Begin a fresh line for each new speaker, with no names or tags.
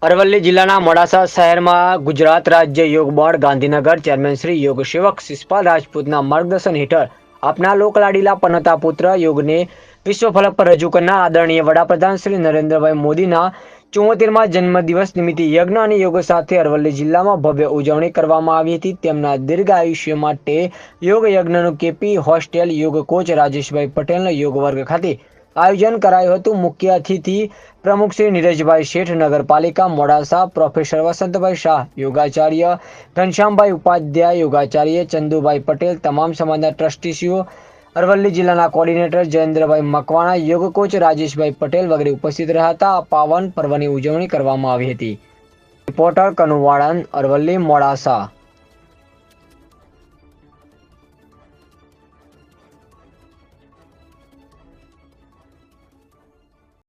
અરવલ્લી જિલ્લાના મોડાસા શહેરમાં ગુજરાત રાજ્ય યોગ બોર્ડ ગાંધીનગર ચેરમેન શ્રી યોગ સેવક શિષપાલ રાજપૂતના માર્ગદર્શન હેઠળ આપના લોકલાડીલા પનોતા પુત્ર યોગને વિશ્વ ફલક પર રજૂ કરનાર આદરણીય વડાપ્રધાન શ્રી નરેન્દ્રભાઈ મોદીના 74મા જન્મદિવસ નિમિત્તે યજ્ઞ અને યોગ સાથે અરવલ્લી જિલ્લામાં ભવ્ય ઉજવણી કરવામાં આવી હતી। તેમના દીર્ઘ આયુષ્ય માટે યોગ યજ્ઞનું કેપી હોસ્ટેલ યોગ કોચ રાજેશભાઈ પટેલના યોગ વર્ગ ખાતે આયોજન કરાયું હતું। મુખ્ય અતિથિ પ્રમુખ શ્રી નીરજભાઈ શેઠ, નગરપાલિકા મોડાસા પ્રોફેસર વસંતભાઈ શાહ, યોગાચાર્ય ઘનશ્યામભાઈ ઉપાધ્યાય, યોગાચાર્ય ચંદુભાઈ પટેલ, તમામ સમાજના ટ્રસ્ટીશ્રીઓ, અરવલ્લી જિલ્લાના કોર્ડિનેટર જયેન્દ્રભાઈ મકવાણા, યોગ કોચ રાજેશભાઈ પટેલ વગેરે ઉપસ્થિત રહ્યા હતા। આ પાવન પર્વની ઉજવણી કરવામાં આવી હતી। રિપોર્ટર કનુ વાળંદ, અરવલ્લી મોડાસા।